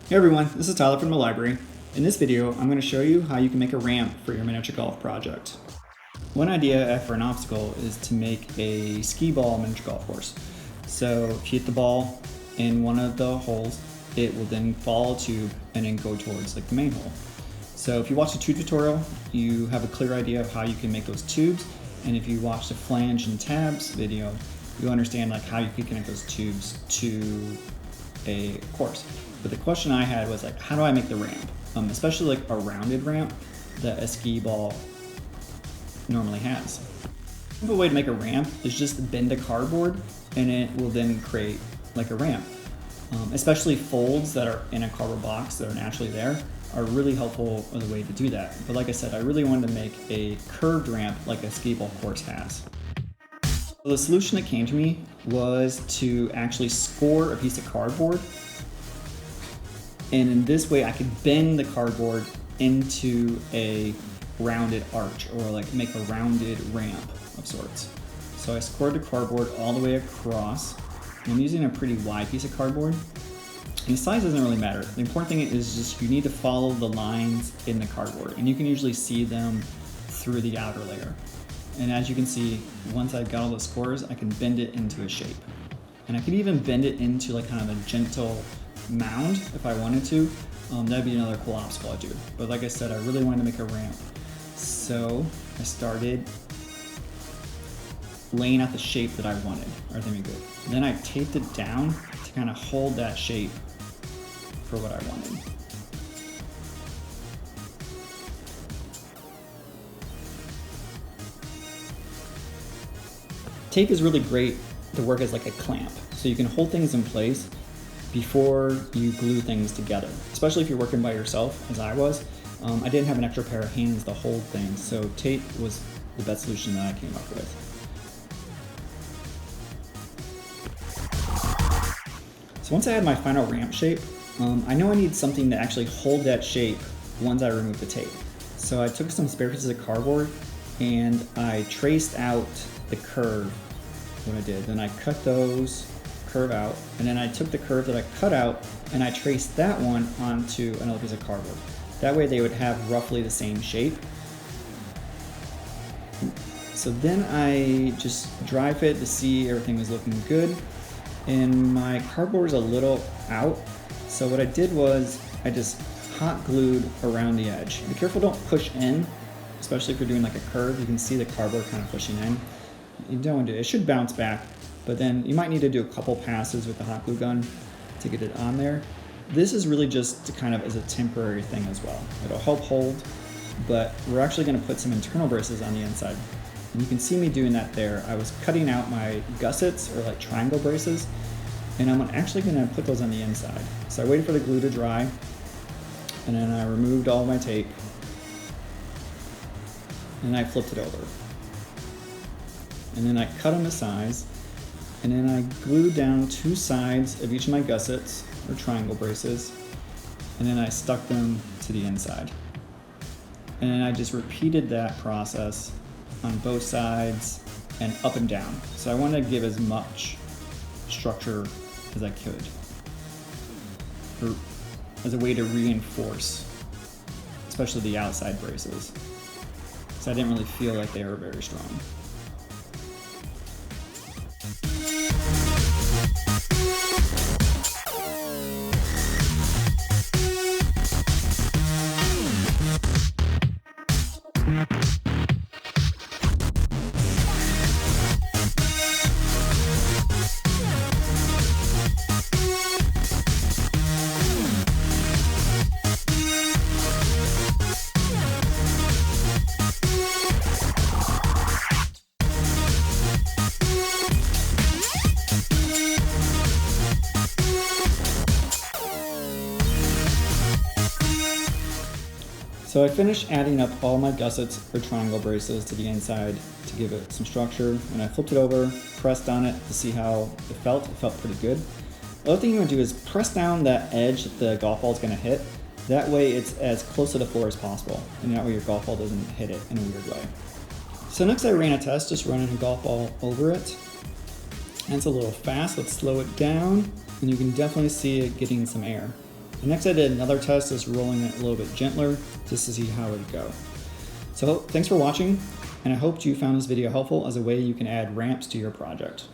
Hey everyone, this is Tyler from the library. In this video, I'm going to show you how you can make a ramp for your miniature golf project. One idea for an obstacle is to make a skee ball miniature golf course. So if you hit the ball in one of the holes, it will then follow a tube and then go towards like the main hole. So if you watch the tube tutorial, you have a clear idea of how you can make those tubes. And if you watch the flange and tabs video, you'll understand like how you can connect those tubes to a course. But the question I had was like, how do I make the ramp? Especially like a rounded ramp that a skee ball normally has. A simple way to make a ramp is just bend a cardboard and it will then create like a ramp. Especially folds that are in a cardboard box that are naturally there are really helpful as a way to do that. But like I said, I really wanted to make a curved ramp like a skee ball course has. So the solution that came to me was to actually score a piece of cardboard, and in this way I could bend the cardboard into a rounded arch, or like make a rounded ramp of sorts. So I scored the cardboard all the way across. I'm using a pretty wide piece of cardboard, and the size doesn't really matter. The important thing is just you need to follow the lines in the cardboard, and you can usually see them through the outer layer. And as you can see, once I've got all the scores, I can bend it into a shape. And I could even bend it into like kind of a gentle mound if I wanted to. That'd be another cool obstacle I'd do. But like I said, I really wanted to make a ramp. So I started laying out the shape that I wanted. Everything would be good. And then I taped it down to kind of hold that shape for what I wanted. Tape is really great to work as like a clamp, so you can hold things in place before you glue things together, especially if you're working by yourself, as I was. I didn't have an extra pair of hands to hold things, so tape was the best solution that I came up with. So once I had my final ramp shape, I know I need something to actually hold that shape once I remove the tape. So I took some spare pieces of cardboard and I traced out the curve, what I did. Then I cut those curve out, and then I took the curve that I cut out and I traced that one onto another piece of cardboard. That way they would have roughly the same shape. So then I just dry fit to see everything was looking good, and my cardboard was a little out. So what I did was I just hot glued around the edge. Be careful, don't push in, especially if you're doing like a curve. You can see the cardboard kind of pushing in. You don't want to do it. It should bounce back, but then you might need to do a couple passes with the hot glue gun to get it on there. This is really just to kind of as a temporary thing as well. It'll help hold, but we're actually going to put some internal braces on the inside. And you can see me doing that there. I was cutting out my gussets, or like triangle braces, and I'm actually going to put those on the inside. So I waited for the glue to dry, and then I removed all my tape, and I flipped it over. And then I cut them to size, and then I glued down two sides of each of my gussets, or triangle braces, and then I stuck them to the inside. And then I just repeated that process on both sides and up and down. So I wanted to give as much structure as I could, or as a way to reinforce, especially the outside braces. So I didn't really feel like they were very strong. So I finished adding up all my gussets or triangle braces to the inside to give it some structure, and I flipped it over, pressed on it to see how it felt. It felt pretty good. The other thing you want to do is press down that edge that the golf ball is going to hit. That way it's as close to the floor as possible, and that way your golf ball doesn't hit it in a weird way. So next I ran a test, just running a golf ball over it. And it's a little fast, let's slow it down, and you can definitely see it getting some air. Next, I did another test, just rolling it a little bit gentler just to see how it would go. So thanks for watching, and I hope you found this video helpful as a way you can add ramps to your project.